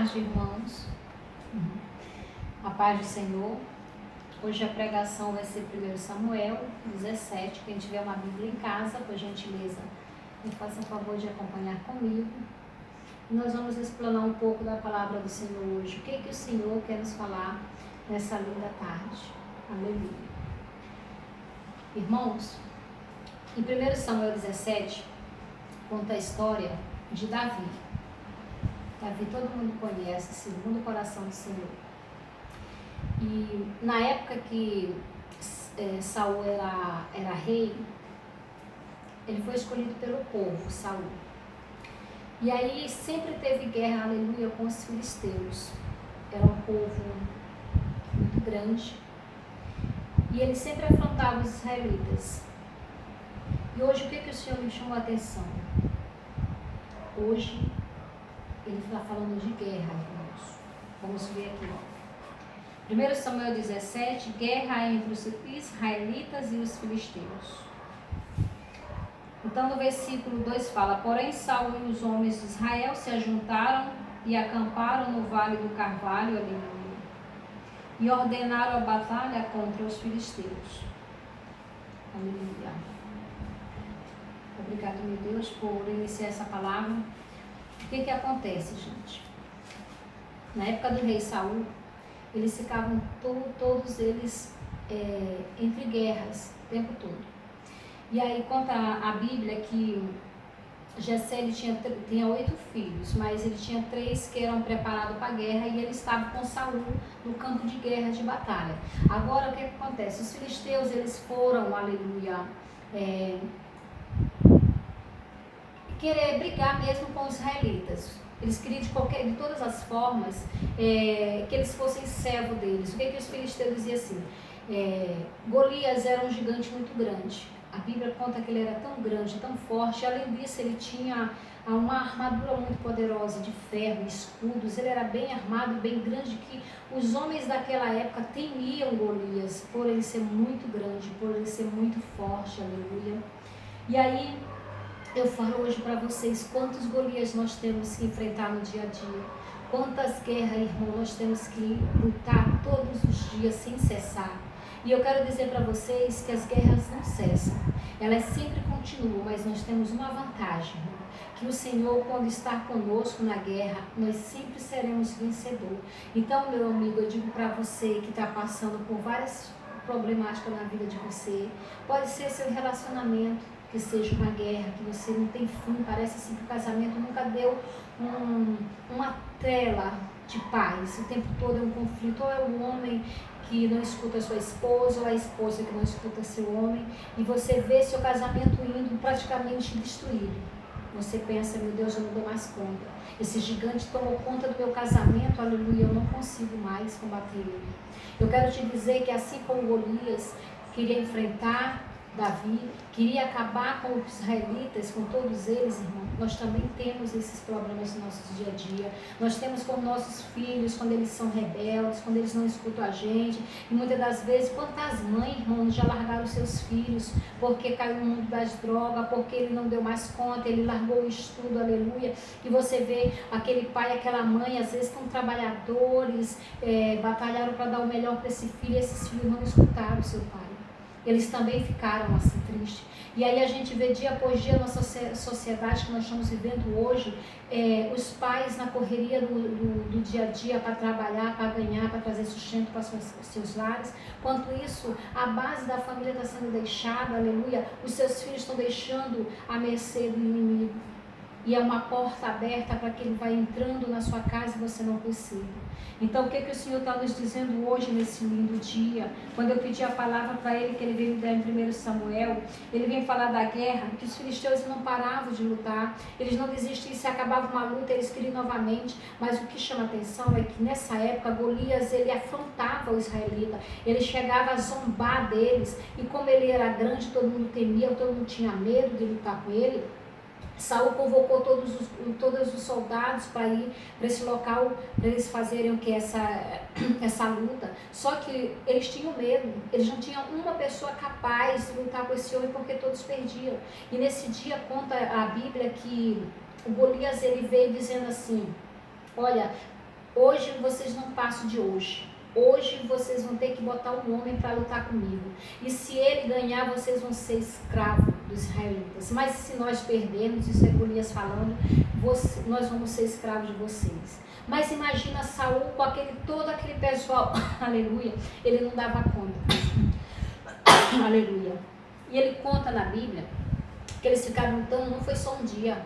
tarde, irmãos. A paz do Senhor. Hoje a pregação vai ser 1 Samuel 17. Quem tiver uma Bíblia em casa, por gentileza, me faça o favor de acompanhar comigo. E nós vamos explanar um pouco da palavra do Senhor hoje. O que o Senhor quer nos falar nessa linda tarde. Aleluia. Irmãos, em 1 Samuel 17, conta a história de Davi. Davi todo mundo conhece, segundo o coração do Senhor. E na época que Saul era rei, ele foi escolhido pelo povo, Saul. E aí sempre teve guerra, aleluia, com os filisteus. Era um povo muito grande. E ele sempre afrontava os israelitas. E hoje o que o Senhor me chamou a atenção? Hoje ele está falando de guerra, irmãos. Vamos ver aqui, ó. 1 Samuel 17, guerra entre os israelitas e os filisteus. Então no versículo 2 fala: porém Saul e os homens de Israel se ajuntaram e acamparam no vale do Carvalho, aleluia, e ordenaram a batalha contra os filisteus. Aleluia. Obrigado, meu Deus, por iniciar essa palavra. O que acontece, gente? Na época do rei Saul, eles ficavam todos eles entre guerras o tempo todo. E aí conta a Bíblia que Jessé ele tinha 8 filhos, mas ele tinha 3 que eram preparados para a guerra e ele estava com Saul no campo de guerra, de batalha. Agora o que acontece? Os filisteus eles foram, aleluia, querer brigar mesmo com os israelitas. Eles queriam de todas as formas que eles fossem servo deles. O que os filisteus diziam assim? Golias era um gigante muito grande. A Bíblia conta que ele era tão grande, tão forte. Além disso, ele tinha uma armadura muito poderosa de ferro, escudos. Ele era bem armado, bem grande, que os homens daquela época temiam Golias, por ele ser muito grande, por ele ser muito forte, aleluia. E aí, eu falo hoje para vocês quantos Golias nós temos que enfrentar no dia a dia. Quantas guerras, irmão, nós temos que lutar todos os dias sem cessar. E eu quero dizer para vocês que as guerras não cessam. Elas sempre continuam, mas nós temos uma vantagem, irmão, que o Senhor, quando está conosco na guerra, nós sempre seremos vencedor. Então, meu amigo, eu digo para você que está passando por várias problemáticas na vida de você, pode ser seu relacionamento, que seja uma guerra, que você não tem fim, parece assim que o casamento nunca deu uma trela de paz, o tempo todo é um conflito, ou é um homem que não escuta a sua esposa, ou a esposa que não escuta seu homem, e você vê seu casamento indo praticamente destruído. Você pensa, meu Deus, eu não dou mais conta. Esse gigante tomou conta do meu casamento, aleluia, eu não consigo mais combater ele. Eu quero te dizer que assim como Golias queria enfrentar Davi, queria acabar com os israelitas, com todos eles, irmão. Nós também temos esses problemas no nosso dia a dia. Nós temos com nossos filhos, quando eles são rebeldes, quando eles não escutam a gente. E muitas das vezes, quantas mães, irmão, já largaram seus filhos porque caiu no mundo das drogas, porque ele não deu mais conta, ele largou o estudo, aleluia. E você vê aquele pai, aquela mãe, às vezes são trabalhadores, batalharam para dar o melhor para esse filho, e esses filhos não escutaram o seu pai. Eles também ficaram assim tristes. E aí a gente vê dia após dia na sociedade que nós estamos vivendo hoje, os pais na correria do dia a dia para trabalhar, para ganhar, para trazer sustento para seus lares. Quanto isso, a base da família está sendo deixada, aleluia. Os seus filhos estão deixando à mercê do inimigo. E é uma porta aberta para que ele vá entrando na sua casa e você não perceba. Então, o que o Senhor está nos dizendo hoje, nesse lindo dia? Quando eu pedi a palavra para ele, que ele veio me dar em 1 Samuel, ele vem falar da guerra, que os filisteus não paravam de lutar, eles não desistiam, se acabava uma luta, eles queriam novamente. Mas o que chama atenção é que nessa época, Golias, ele afrontava o israelita, ele chegava a zombar deles, e como ele era grande, todo mundo temia, todo mundo tinha medo de lutar com ele. Saul convocou todos os soldados para ir para esse local, para eles fazerem o que? Essa luta. Só que eles tinham medo, eles não tinham uma pessoa capaz de lutar com esse homem, porque todos perdiam. E nesse dia conta a Bíblia que o Golias ele veio dizendo assim: olha, Hoje vocês não passam de hoje. Hoje vocês vão ter que botar um homem para lutar comigo. E se ele ganhar, vocês vão ser escravos dos israelitas. Mas se nós perdermos, isso é Golias falando, nós vamos ser escravos de vocês. Mas imagina Saul com todo aquele pessoal, aleluia, ele não dava conta. Aleluia. E ele conta na Bíblia que eles ficaram lutando, não foi só um dia.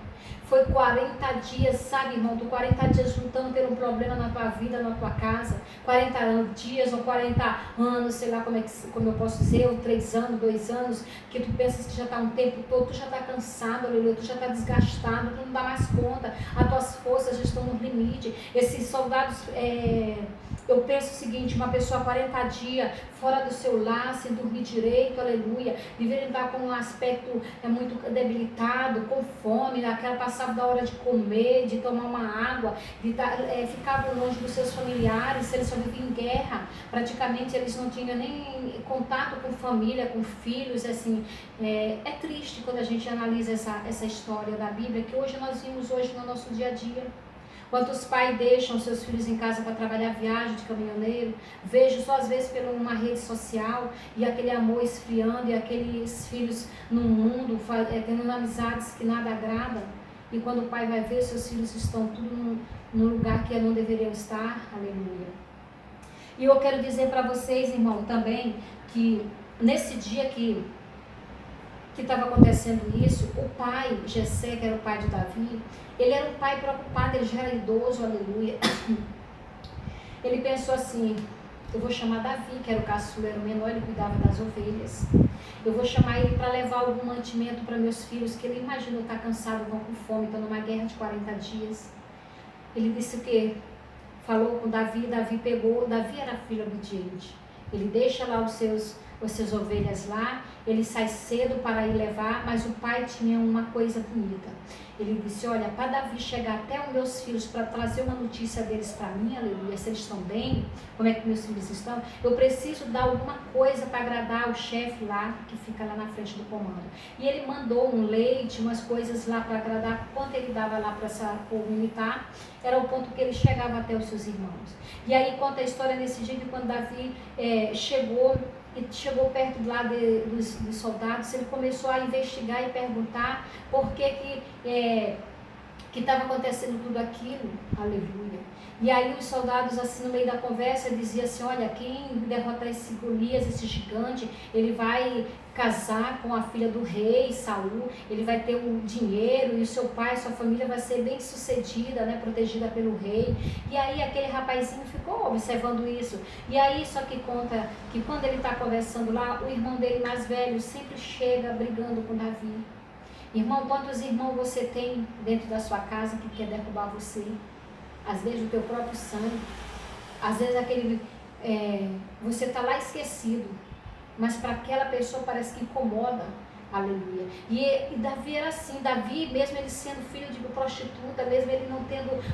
Foi 40 dias, sabe, irmão? Tu 40 dias lutando por um problema na tua vida, na tua casa. 40 dias ou 40 anos, sei lá como eu posso dizer, ou 3 anos, 2 anos, que tu pensas que já está um tempo todo, tu já está cansado, aleluia, tu já está desgastado, tu não dá mais conta, as tuas forças já estão no limite. Esses soldados, eu penso o seguinte, uma pessoa 40 dias fora do seu lar, sem dormir direito, aleluia, deveria estar com um aspecto muito debilitado, com fome, naquela passava da hora de comer, de tomar uma água, ficavam longe dos seus familiares, eles só viviam em guerra, praticamente eles não tinham nem contato com família, com filhos, assim, é triste quando a gente analisa essa história da Bíblia, que hoje nós vimos hoje no nosso dia a dia. Quantos pais deixam seus filhos em casa para trabalhar viagem de caminhoneiro, vejo só às vezes por uma rede social e aquele amor esfriando e aqueles filhos no mundo, tendo amizades que nada agrada. E quando o pai vai ver, seus filhos estão tudo no lugar que não deveriam estar, aleluia. E eu quero dizer para vocês, irmão, também, que nesse dia que estava acontecendo isso, o pai, Jessé, que era o pai de Davi, ele era um pai preocupado, ele já era idoso, aleluia. Ele pensou assim, eu vou chamar Davi, que era o caçula, era o menor, ele cuidava das ovelhas. Eu vou chamar ele para levar algum mantimento para meus filhos, que ele imagina estar cansado, vão com fome, estão numa guerra de 40 dias. Ele disse o quê? Falou com Davi, Davi era filho obediente. Ele deixa lá as suas ovelhas lá, ele sai cedo para ir levar, mas o pai tinha uma coisa bonita. Ele disse, olha, para Davi chegar até os meus filhos para trazer uma notícia deles para mim, aleluia, se eles estão bem, como é que meus filhos estão, eu preciso dar alguma coisa para agradar o chefe lá, que fica lá na frente do comando. E ele mandou um leite, umas coisas lá para agradar, quanto ele dava lá para essa povo militar, era o ponto que ele chegava até os seus irmãos. E aí conta a história nesse dia que quando Davi chegou perto lá dos soldados, ele começou a investigar e perguntar por que estava acontecendo tudo aquilo, aleluia. E aí os soldados, assim, no meio da conversa, diziam assim, olha, quem derrotar esse Golias, esse gigante, ele vai casar com a filha do rei, Saul, ele vai ter um dinheiro, e o seu pai, sua família vai ser bem sucedida, né, protegida pelo rei. E aí aquele rapazinho ficou observando isso. E aí só que conta que quando ele está conversando lá, o irmão dele mais velho sempre chega brigando com Davi. Irmão, quantos irmãos você tem dentro da sua casa que quer derrubar você? Às vezes o teu próprio sangue, às vezes você está lá esquecido, mas para aquela pessoa parece que incomoda, aleluia. E Davi era assim, Davi, mesmo ele sendo filho de prostituta, mesmo ele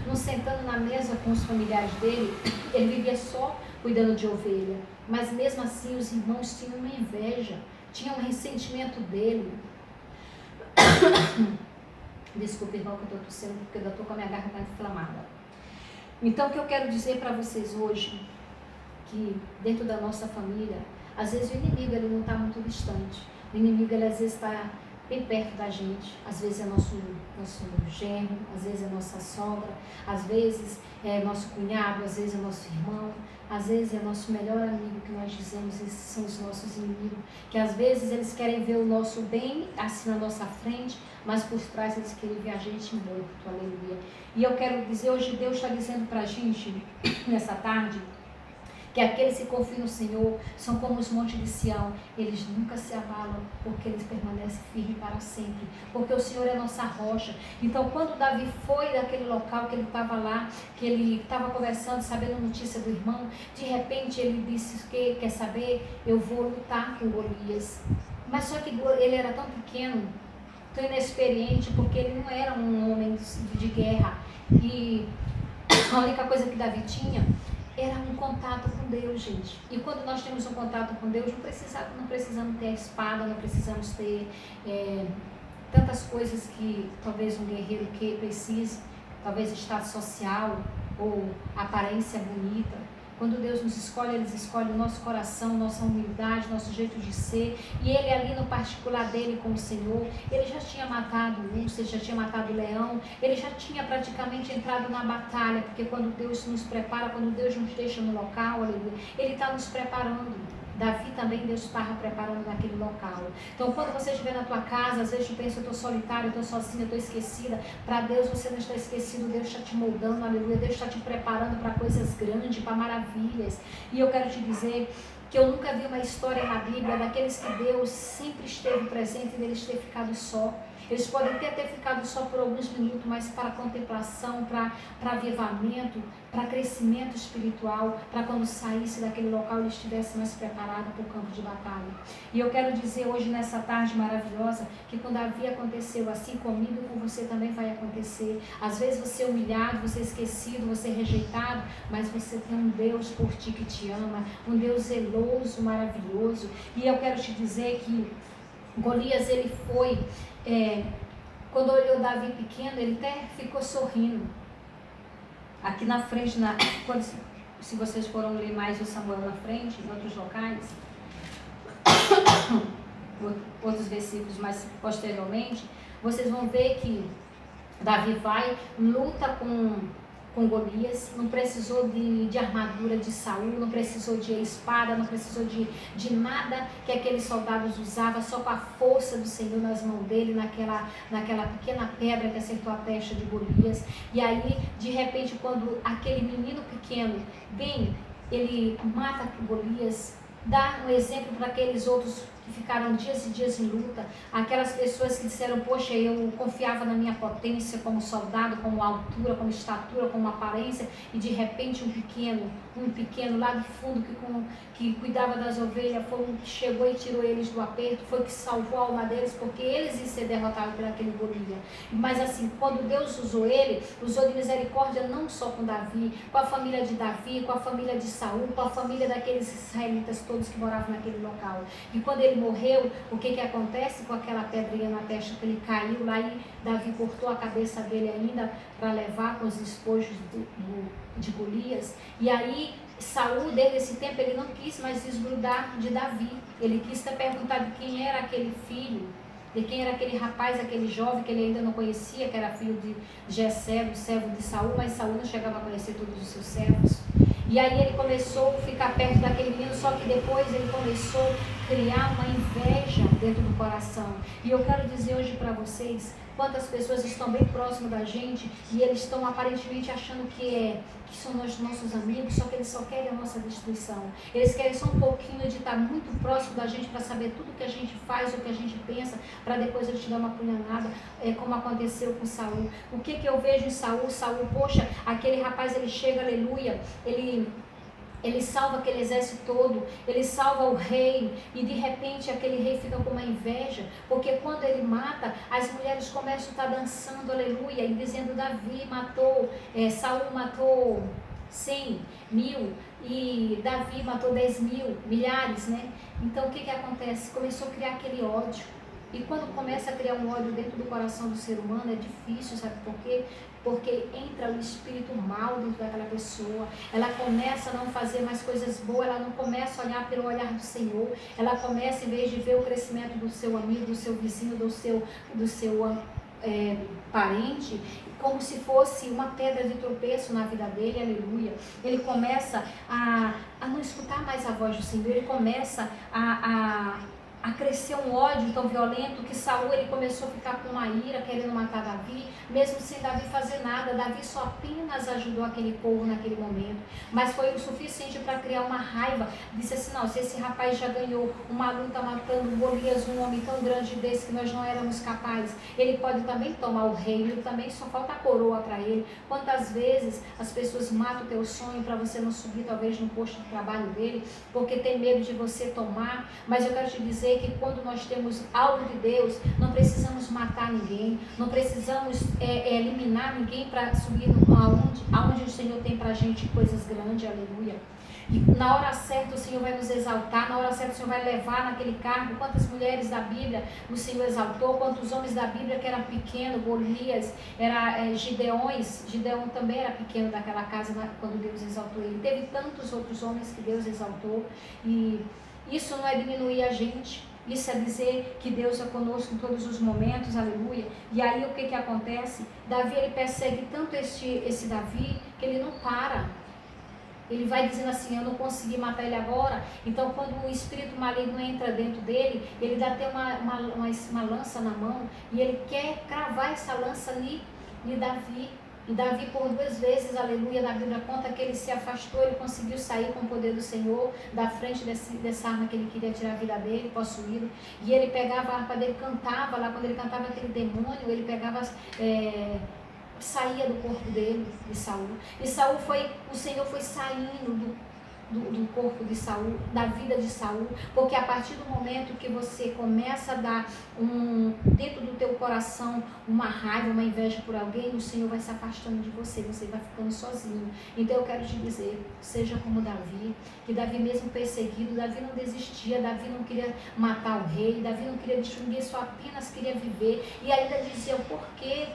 não sentando na mesa com os familiares dele, ele vivia só cuidando de ovelha, mas mesmo assim os irmãos tinham uma inveja, tinham um ressentimento dele. Desculpa, irmão, que eu estou tossindo, porque eu estou com a minha garganta inflamada. Então, o que eu quero dizer para vocês hoje, que dentro da nossa família, às vezes o inimigo ele não está muito distante. O inimigo ele, às vezes está bem perto da gente. Às vezes é nosso genro, às vezes é nossa sogra, às vezes é nosso cunhado, às vezes é nosso irmão, às vezes é nosso melhor amigo, que nós dizemos, esses são os nossos inimigos, que às vezes eles querem ver o nosso bem assim na nossa frente, mas por trás eles querem ver a gente morto, aleluia. E eu quero dizer, hoje Deus está dizendo para a gente, nessa tarde, que aqueles que confiam no Senhor são como os montes de Sião, eles nunca se abalam, porque eles permanecem firmes para sempre, porque o Senhor é a nossa rocha. Então quando Davi foi daquele local que ele estava lá, que ele estava conversando, sabendo a notícia do irmão, de repente ele disse, que quer saber, eu vou lutar com Golias. Mas só que ele era tão pequeno, tão inexperiente, porque ele não era um homem de guerra, e a única coisa que Davi tinha era um contato com Deus, gente. E quando nós temos um contato com Deus, não precisamos ter a espada, não precisamos ter tantas coisas que talvez um guerreiro que precise, talvez estado social, ou aparência bonita. Quando Deus nos escolhe, Ele escolhe o nosso coração, nossa humildade, nosso jeito de ser. E Ele ali no particular dele com o Senhor, Ele já tinha matado o urso, Ele já tinha matado o leão, Ele já tinha praticamente entrado na batalha, porque quando Deus nos prepara, quando Deus nos deixa no local, aleluia, Ele está nos preparando. Davi também Deus estava preparando naquele local. Então quando você estiver na tua casa, às vezes tu pensa, eu estou solitária, eu estou sozinha, eu estou esquecida. Para Deus você não está esquecido, Deus está te moldando, aleluia. Deus está te preparando para coisas grandes, para maravilhas. E eu quero te dizer que eu nunca vi uma história na Bíblia daqueles que Deus sempre esteve presente e deles ter ficado só. Eles podem ter ficado só por alguns minutos, mas para contemplação, para avivamento, para crescimento espiritual, para quando saísse daquele local ele estivesse mais preparado para o campo de batalha. E eu quero dizer hoje nessa tarde maravilhosa que com Davi aconteceu assim comigo e com você também vai acontecer. Às vezes você é humilhado, você é esquecido, você é rejeitado, mas você tem um Deus por ti que te ama, um Deus zeloso, maravilhoso. E eu quero te dizer que Golias, ele foi, quando olhou Davi pequeno, ele até ficou sorrindo. Aqui na frente, se vocês foram ler mais o Samuel na frente, em outros locais, outros versículos mais posteriormente, vocês vão ver que Davi vai, luta com Golias, não precisou de armadura de Saul, não precisou de espada, não precisou de nada que aqueles soldados usavam, só com a força do Senhor nas mãos dele, naquela pequena pedra que acertou a testa de Golias. E aí, de repente, quando aquele menino pequeno vem, ele mata Golias, dá um exemplo para aqueles outros que ficaram dias e dias em luta, aquelas pessoas que disseram, poxa, eu confiava na minha potência como soldado, como altura, como estatura, como aparência, e de repente um pequeno lá de fundo que cuidava das ovelhas, foi um que chegou e tirou eles do aperto, foi que salvou a alma deles, porque eles iam ser derrotados por aquele Golias. Mas assim, quando Deus usou ele, usou de misericórdia não só com Davi, com a família de Davi, com a família de Saul, com a família daqueles israelitas todos que moravam naquele local. E quando ele morreu, o que acontece com aquela pedrinha na testa, que ele caiu lá e Davi cortou a cabeça dele ainda para levar com os despojos de Golias. E aí Saul, desde esse tempo, ele não quis mais desgrudar de Davi. Ele quis ter perguntado de quem era aquele filho, de quem era aquele rapaz, aquele jovem que ele ainda não conhecia, que era filho de Jessé, o servo de Saul, mas Saul não chegava a conhecer todos os seus servos. E aí ele começou a ficar perto daquele menino, só que depois ele começou a criar uma inveja dentro do coração. E eu quero dizer hoje para vocês, quantas pessoas estão bem próximas da gente e eles estão aparentemente achando que são nossos amigos, só que eles só querem a nossa destruição. Eles querem só um pouquinho de estar muito próximo da gente para saber tudo que a gente faz, o que a gente pensa, para depois eles te dar uma punhanada, como aconteceu com Saul. O que eu vejo em Saul? Saul, poxa, aquele rapaz, ele chega, aleluia, ele salva aquele exército todo, ele salva o rei, e de repente aquele rei fica com uma inveja, porque quando ele mata, as mulheres começam a estar dançando, aleluia, e dizendo, Davi matou, Saul matou 100.000, e Davi matou 10.000, milhares, né? Então o que acontece? Começou a criar aquele ódio. E quando começa a criar um ódio dentro do coração do ser humano, é difícil, sabe por quê? Porque entra o espírito mal dentro daquela pessoa, ela começa a não fazer mais coisas boas, ela não começa a olhar pelo olhar do Senhor, ela começa, em vez de ver o crescimento do seu amigo, do seu vizinho, do seu parente, como se fosse uma pedra de tropeço na vida dele, aleluia. Ele começa a não escutar mais a voz do Senhor, ele começa a crescer um ódio tão violento que Saul, ele começou a ficar com uma ira, querendo matar Davi, mesmo sem Davi fazer nada. Davi só apenas ajudou aquele povo naquele momento, mas foi o suficiente para criar uma raiva. Disse assim, não, se esse rapaz já ganhou uma luta matando Golias, um homem tão grande desse que nós não éramos capazes, ele pode também tomar o reino, ele também só falta a coroa para ele. Quantas vezes as pessoas matam o teu sonho para você não subir talvez no posto de trabalho dele, porque tem medo de você tomar? Mas eu quero te dizer dizer que quando nós temos algo de Deus, não precisamos matar ninguém, não precisamos eliminar ninguém para subir aonde o Senhor tem para a gente coisas grandes, aleluia. E na hora certa o Senhor vai nos exaltar, na hora certa o Senhor vai levar naquele cargo. Quantas mulheres da Bíblia o Senhor exaltou, quantos homens da Bíblia que eram pequenos, Golias, Gideão também era pequeno daquela casa quando Deus exaltou ele. Teve tantos outros homens que Deus exaltou, e isso não é diminuir a gente, isso é dizer que Deus é conosco em todos os momentos, aleluia. E aí o que acontece? Davi, ele persegue tanto esse Davi, que ele não para. Ele vai dizendo assim, eu não consegui matar ele agora. Então quando o espírito maligno entra dentro dele, ele dá até uma lança na mão, e ele quer cravar essa lança ali em Davi. E Davi por 2 vezes, aleluia, na Bíblia conta que ele se afastou, ele conseguiu sair com o poder do Senhor da frente dessa arma que ele queria tirar a vida dele, possuído. E ele pegava a harpa dele, cantava lá, quando ele cantava aquele demônio, ele pegava... saía do corpo dele, de Saul. E o Senhor foi saindo do corpo de Saul, da vida de Saul, porque a partir do momento que você começa a dar dentro do teu coração uma raiva, uma inveja por alguém, o Senhor vai se afastando de você vai ficando sozinho. Então eu quero te dizer, seja como Davi, que Davi mesmo perseguido, Davi não desistia, Davi não queria matar o rei, Davi não queria destruir, só apenas queria viver, e ainda dizia, por que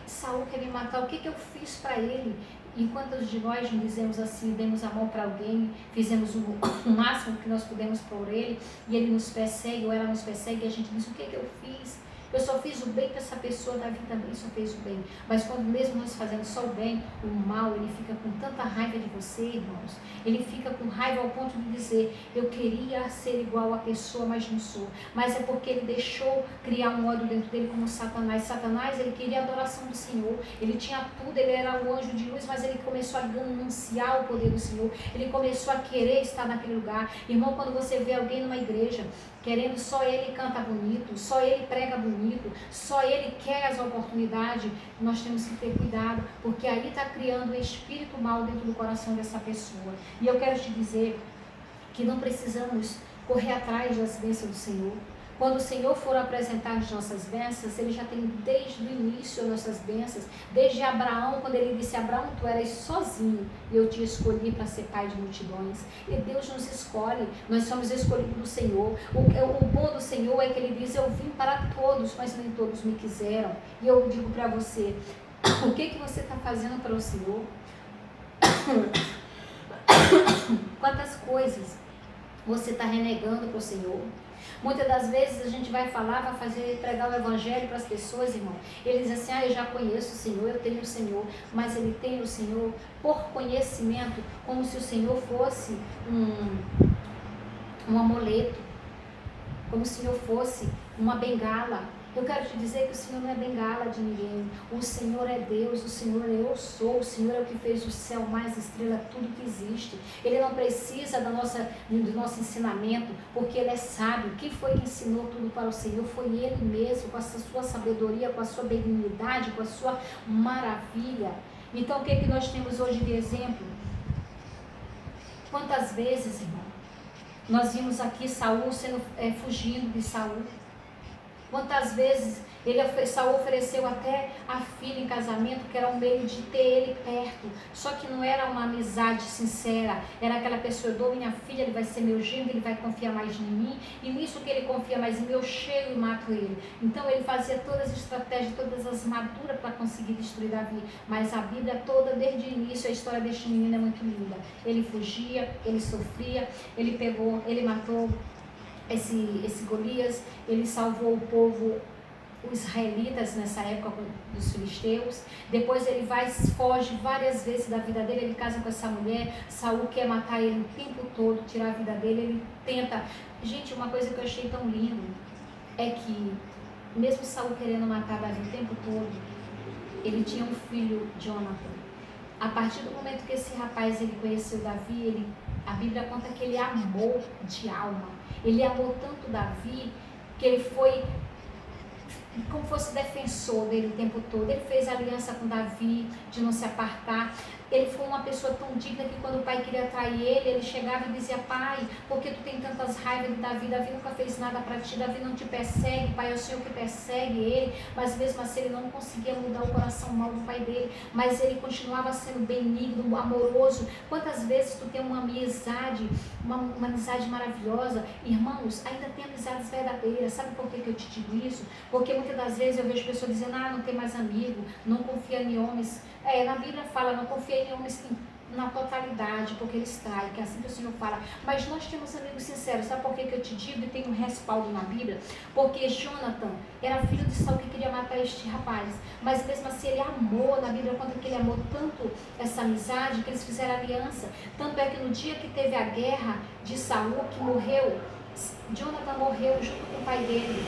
Saul quer me matar? O que eu fiz para ele? E quantos de nós não dizemos assim, demos a mão para alguém, fizemos o máximo que nós pudemos por ele, e ele nos persegue, ou ela nos persegue, e a gente diz, o que eu fiz? Eu só fiz o bem para essa pessoa, Davi também só fez o bem. Mas quando mesmo nós fazemos só o bem, o mal, ele fica com tanta raiva de você, irmãos. Ele fica com raiva ao ponto de dizer, eu queria ser igual a pessoa, mas não sou. Mas é porque ele deixou criar um ódio dentro dele como Satanás. Satanás, ele queria a adoração do Senhor. Ele tinha tudo, ele era o anjo de luz, mas ele começou a gananciar o poder do Senhor. Ele começou a querer estar naquele lugar. Irmão, quando você vê alguém numa igreja, querendo só ele canta bonito, só ele prega bonito, só ele quer as oportunidades, nós temos que ter cuidado, porque aí está criando um espírito mal dentro do coração dessa pessoa. E eu quero te dizer que não precisamos correr atrás das bênçãos do Senhor. Quando o Senhor for apresentar as nossas bênçãos, Ele já tem desde o início as nossas bênçãos, desde Abraão, quando Ele disse, Abraão, tu eras sozinho, e eu te escolhi para ser pai de multidões. E Deus nos escolhe, nós somos escolhidos do Senhor. O bom do Senhor é que Ele diz, eu vim para todos, mas nem todos me quiseram. E eu digo para você, o que você está fazendo para o Senhor? Quantas coisas você está renegando para o Senhor? Muitas das vezes a gente vai falar, pregar o evangelho para as pessoas, irmão. Eles dizem assim, eu já conheço o Senhor, eu tenho o Senhor, mas ele tem o Senhor por conhecimento, como se o Senhor fosse um amuleto, como se o Senhor fosse uma bengala. Eu quero te dizer que o Senhor não é bengala de ninguém. O Senhor é Deus, o Senhor é eu sou, o Senhor é o que fez o céu, mais estrela, tudo que existe. Ele não precisa do nosso ensinamento, porque Ele é sábio. Quem foi que ensinou tudo para o Senhor? Foi Ele mesmo, com a sua sabedoria, com a sua benignidade, com a sua maravilha. Então o que nós temos hoje de exemplo? Quantas vezes, irmão, nós vimos aqui Saul fugindo de Saul. Quantas vezes Saul ofereceu até a filha em casamento, que era um meio de ter ele perto. Só que não era uma amizade sincera. Era aquela pessoa, eu dou minha filha, ele vai ser meu genro, ele vai confiar mais em mim. E nisso que ele confia mais em mim, eu chego e mato ele. Então ele fazia todas as estratégias, todas as maduras para conseguir destruir Davi. Mas a Bíblia toda, desde o início, a história deste menino é muito linda. Ele fugia, ele sofria, ele matou esse Golias, ele salvou o povo, os israelitas nessa época dos filisteus. Depois ele foge várias vezes da vida dele, ele casa com essa mulher. Saul quer matar ele o tempo todo, tirar a vida dele, ele tenta. Gente, uma coisa que eu achei tão lindo é que mesmo Saul querendo matar Davi o tempo todo, ele tinha um filho, Jonathan. A partir do momento que esse rapaz ele conheceu Davi, a Bíblia conta que ele amou de alma. Ele amou tanto Davi que ele foi como fosse defensor dele o tempo todo. Ele fez aliança com Davi, de não se apartar. Ele foi uma pessoa tão digna que quando o pai queria trair ele, ele chegava e dizia: pai, por que tu tem tantas raivas de Davi? Davi nunca fez nada para ti, Davi não te persegue, pai, é o Senhor que persegue ele. Mas mesmo assim ele não conseguia mudar o coração mau do pai dele, mas ele continuava sendo benigno, amoroso. Quantas vezes tu tem uma amizade, uma amizade maravilhosa? Irmãos, ainda tem amizades verdadeiras. Sabe por que eu te digo isso? Porque muitas das vezes eu vejo pessoas dizendo: não tem mais amigo, não confia em homens. Na Bíblia fala: não confia em homens na totalidade, porque eles traem, que é assim que o Senhor fala. Mas nós temos amigos sinceros. Sabe por que eu te digo e tenho um respaldo na Bíblia? Porque Jonathan era filho de Saul que queria matar este rapaz, mas mesmo assim ele amou. Na Bíblia conta que ele amou tanto essa amizade que eles fizeram aliança. Tanto é que no dia que teve a guerra de Saul, que morreu, Jonathan morreu junto com o pai dele,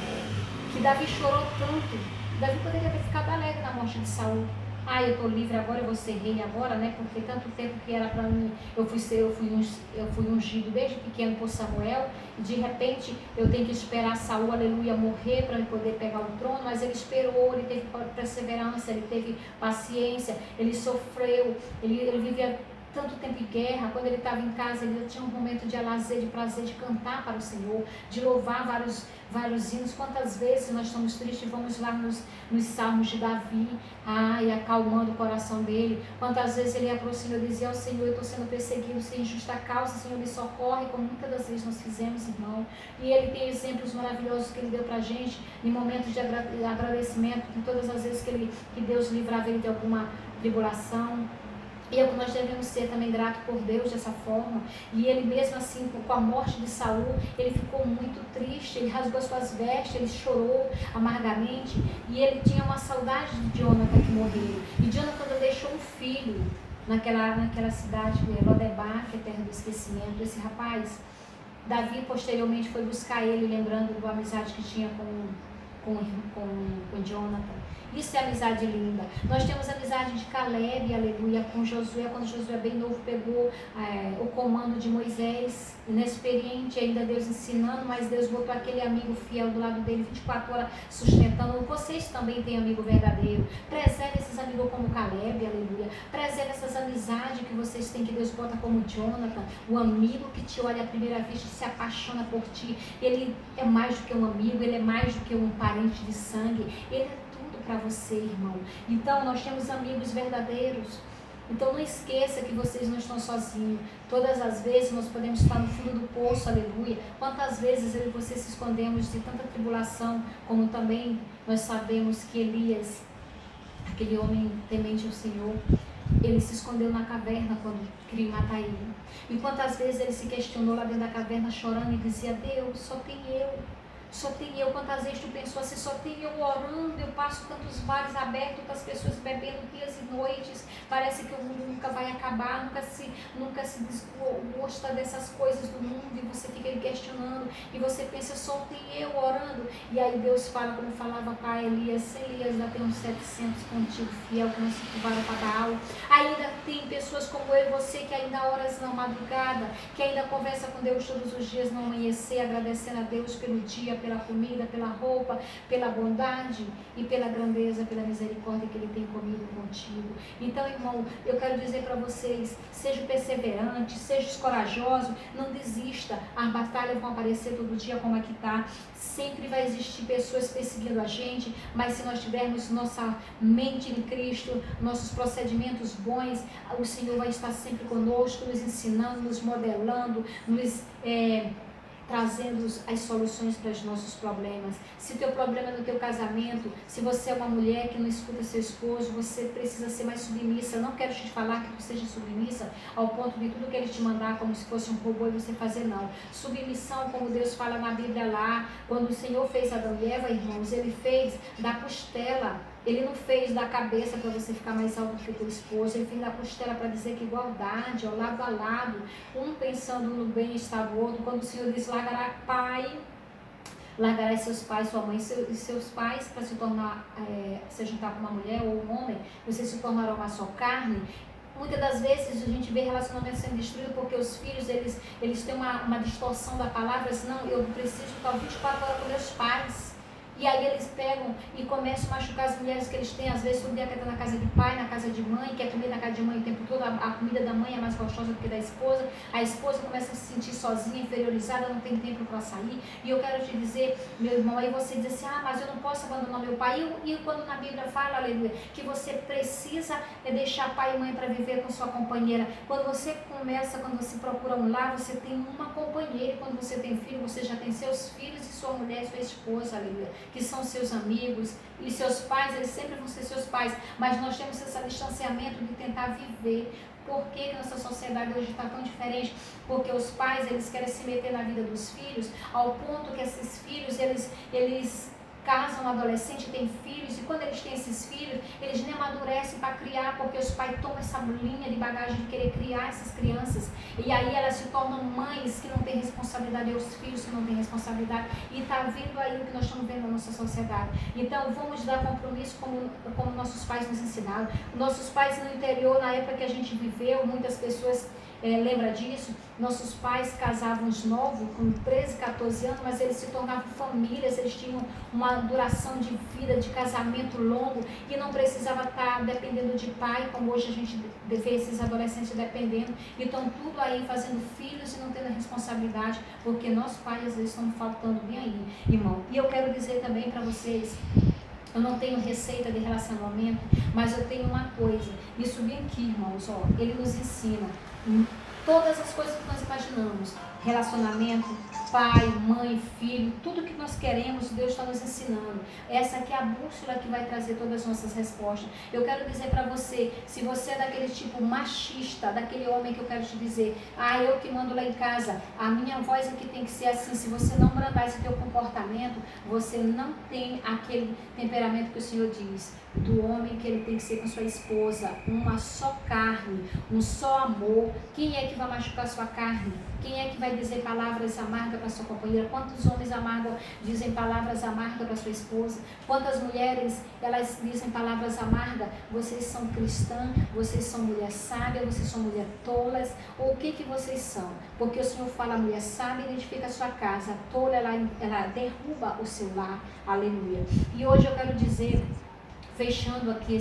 que Davi chorou tanto. Davi poderia ter ficado alegre na morte de Saul. Eu estou livre agora, eu vou ser rei agora, né? Porque tanto tempo que era para mim, eu fui ungido desde pequeno por Samuel, e de repente eu tenho que esperar Saul, aleluia, morrer para poder pegar o trono. Mas ele esperou, ele teve perseverança, ele teve paciência, ele sofreu, ele vivia tanto tempo em guerra. Quando ele estava em casa, ele tinha um momento de lazer, de prazer, de cantar para o Senhor, de louvar vários hinos. Quantas vezes nós estamos tristes e vamos lá nos salmos de Davi, e acalmando o coração dele. Quantas vezes ele ia para o Senhor e dizia: ao Senhor, eu estou sendo perseguido sem justa causa, Senhor, me socorre, como muitas das vezes nós fizemos, irmão. E ele tem exemplos maravilhosos que ele deu para a gente, em momentos de agradecimento, em todas as vezes que Deus livrava ele de alguma tribulação. E é o que nós devemos ser também grato por Deus dessa forma. E ele mesmo assim, com a morte de Saul, ele ficou muito triste, ele rasgou suas vestes, ele chorou amargamente. E ele tinha uma saudade de Jonathan que morreu. E Jonathan deixou um filho naquela cidade de Lodebar, que é terra do esquecimento. Esse rapaz, Davi posteriormente foi buscar ele, lembrando da amizade que tinha com Jonathan. Isso é amizade linda. Nós temos amizade de Caleb, aleluia, com Josué, quando Josué bem novo pegou o comando de Moisés, inexperiente, ainda Deus ensinando, mas Deus botou aquele amigo fiel do lado dele 24 horas sustentando. Vocês também têm amigo verdadeiro. Preserve esses amigos como Caleb, aleluia. Preserve essas amizades que vocês têm, que Deus bota como Jonathan, o amigo que te olha à primeira vista e se apaixona por ti. Ele é mais do que um amigo, ele é mais do que um parente de sangue, ele é para você, irmão. Então nós temos amigos verdadeiros. Então não esqueça que vocês não estão sozinhos. Todas as vezes nós podemos estar no fundo do poço, aleluia. Quantas vezes eu e você se escondemos de tanta tribulação, como também nós sabemos que Elias, aquele homem temente ao Senhor, ele se escondeu na caverna quando queria matar ele. E quantas vezes ele se questionou lá dentro da caverna chorando e dizia: Deus, só tem eu. Só tem eu. Quantas vezes tu pensou assim: só tem eu orando, eu passo tantos bares abertos, tantas pessoas bebendo dias e noites, parece que o mundo nunca vai acabar, nunca se desgosta dessas coisas do mundo, e você fica aí questionando, e você pensa: só tem eu orando. E aí Deus fala, como falava para Elias: Elias, ainda tem uns 700 contigo, fiel, que não se curvaram para Baal. Ainda tem pessoas como eu e você que ainda horas na madrugada, que ainda conversa com Deus todos os dias no amanhecer, agradecendo a Deus pelo dia, pela comida, pela roupa, pela bondade e pela grandeza, pela misericórdia que Ele tem comigo contigo. Então, irmão, eu quero dizer para vocês: sejam perseverantes, sejam corajosos, não desista. As batalhas vão aparecer todo dia, como aqui está. Sempre vai existir pessoas perseguindo a gente, mas se nós tivermos nossa mente em Cristo, nossos procedimentos bons, o Senhor vai estar sempre conosco, nos ensinando, nos modelando, nos trazendo as soluções para os nossos problemas. Se o teu problema é no teu casamento, se você é uma mulher que não escuta seu esposo, você precisa ser mais submissa. Eu não quero te falar que tu seja submissa ao ponto de tudo que ele te mandar como se fosse um robô e você fazer, não. Submissão, como Deus fala na Bíblia lá, quando o Senhor fez Adão e Eva, irmãos, Ele fez da costela. Ele não fez da cabeça para você ficar mais alto do que teu esposo. Ele fez da costela para dizer que igualdade, ao lado a lado, um pensando no bem-estar do outro. Quando o Senhor diz: largará pai, largará seus pais, sua mãe e seus pais para se juntar com uma mulher ou um homem, vocês se tornarão uma só carne. Muitas das vezes a gente vê relacionamentos sendo destruídos porque os filhos, eles têm uma distorção da palavra. Assim: não, eu preciso ficar 24 horas com meus pais. E aí eles pegam e começam a machucar as mulheres que eles têm, às vezes todo dia quer estar na casa de pai, na casa de mãe, quer comer na casa de mãe o tempo todo, a comida da mãe é mais gostosa do que da esposa, a esposa começa a se sentir sozinha, inferiorizada, não tem tempo para sair. E eu quero te dizer, meu irmão, aí você diz assim, mas eu não posso abandonar meu pai. E quando na Bíblia fala, aleluia, que você precisa deixar pai e mãe para viver com sua companheira. Quando você procura um lar, você tem uma companheira. E quando você tem filho, você já tem seus filhos e sua mulher, sua esposa, aleluia, que são seus amigos. E seus pais, eles sempre vão ser seus pais. Mas nós temos esse distanciamento de tentar viver. Por que nossa sociedade hoje está tão diferente? Porque os pais, eles querem se meter na vida dos filhos, ao ponto que esses filhos, eles casam um adolescente, têm filhos, e quando eles têm esses filhos, eles nem amadurecem para criar, porque os pais tomam essa linha de bagagem de querer criar essas crianças, e aí elas se tornam mães que não têm responsabilidade, e os filhos que não têm responsabilidade, e está vindo aí o que nós estamos vendo na nossa sociedade. Então vamos dar compromisso como nossos pais nos ensinaram. Nossos pais no interior, na época que a gente viveu, muitas pessoas lembra disso, nossos pais casavam novos, com 13, 14 anos, mas eles se tornavam famílias, eles tinham uma duração de vida, de casamento longo, e não precisava estar dependendo de pai, como hoje a gente vê esses adolescentes dependendo, e estão tudo aí fazendo filhos e não tendo responsabilidade, porque nossos pais às vezes estão faltando bem aí, irmão. E eu quero dizer também para vocês, eu não tenho receita de relacionamento, mas eu tenho uma coisa, isso bem aqui, irmãos, ele nos ensina todas as coisas que nós imaginamos, relacionamento, pai, mãe, filho, tudo que nós queremos, Deus está nos ensinando. Essa aqui é a bússola que vai trazer todas as nossas respostas. Eu quero dizer para você, se você é daquele tipo machista, daquele homem que eu quero te dizer, eu que mando lá em casa, a minha voz aqui tem que ser assim, se você não brandar esse teu comportamento, você não tem aquele temperamento que o Senhor diz, do homem que ele tem que ser com sua esposa, uma só carne, um só amor. Quem é que vai machucar sua carne? Quem é que vai dizer palavras amargas para sua companheira? Quantos homens dizem palavras amargas para sua esposa? Quantas mulheres, elas dizem palavras amargas? Vocês são cristãs, vocês são mulher sábia, vocês são mulher tolas, ou o que vocês são? Porque o Senhor fala, a mulher sábia identifica a sua casa, a tola, ela derruba o seu lar, aleluia. E hoje eu quero dizer, fechando aqui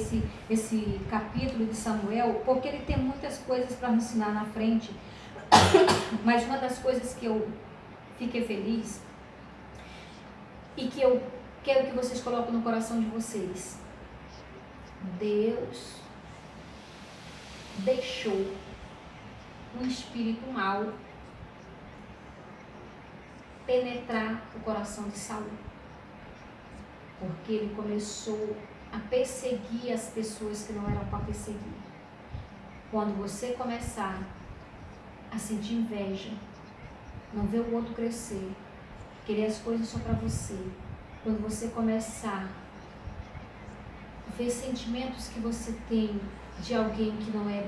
esse capítulo de Samuel, porque ele tem muitas coisas para nos ensinar na frente, mas uma das coisas que eu fiquei feliz e que eu quero que vocês coloquem no coração de vocês, Deus deixou um espírito mau penetrar o coração de Saul, porque ele começou a perseguir as pessoas que não eram para perseguir. Quando você começar a sentir inveja, não ver o outro crescer, querer as coisas só para você, quando você começar a ver sentimentos que você tem de alguém que não é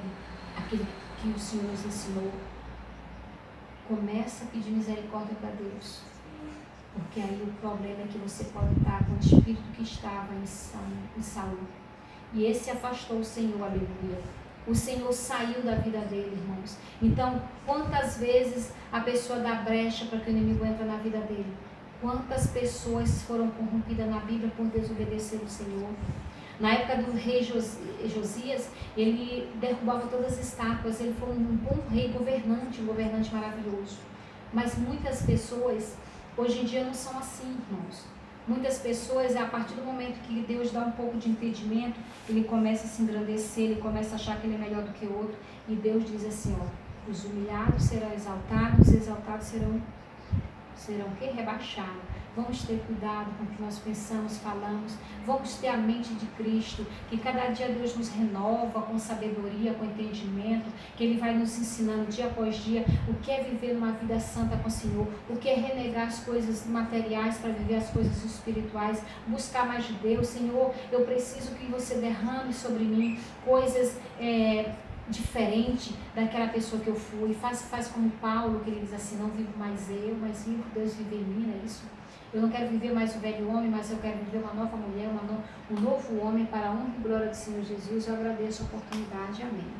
aquele que o Senhor nos ensinou, começa a pedir misericórdia para Deus. Porque aí o problema é que você pode estar com o espírito que estava em Saul. E esse afastou o Senhor, aleluia. O Senhor saiu da vida dele, irmãos. Então, quantas vezes a pessoa dá brecha para que o inimigo entre na vida dele? Quantas pessoas foram corrompidas na Bíblia por desobedecer o Senhor? Na época do rei Josias, ele derrubava todas as estátuas. Ele foi um bom rei, um governante maravilhoso. Mas muitas pessoas hoje em dia não são assim, irmãos. Muitas pessoas, a partir do momento que Deus dá um pouco de entendimento, ele começa a se engrandecer, ele começa a achar que ele é melhor do que o outro, e Deus diz assim, os humilhados serão exaltados, os exaltados serão o quê? Rebaixados. Vamos ter cuidado com o que nós pensamos, falamos, vamos ter a mente de Cristo, que cada dia Deus nos renova com sabedoria, com entendimento, que Ele vai nos ensinando dia após dia o que é viver uma vida santa com o Senhor, o que é renegar as coisas materiais para viver as coisas espirituais, buscar mais de Deus. Senhor, eu preciso que você derrame sobre mim coisas diferente daquela pessoa que eu fui. Faz como Paulo, que ele diz assim, não vivo mais eu, mas vivo Deus vive em mim, não é isso? Eu não quero viver mais o velho homem, mas eu quero viver uma nova mulher, um novo homem para a honra e glória do Senhor Jesus. Eu agradeço a oportunidade. Amém.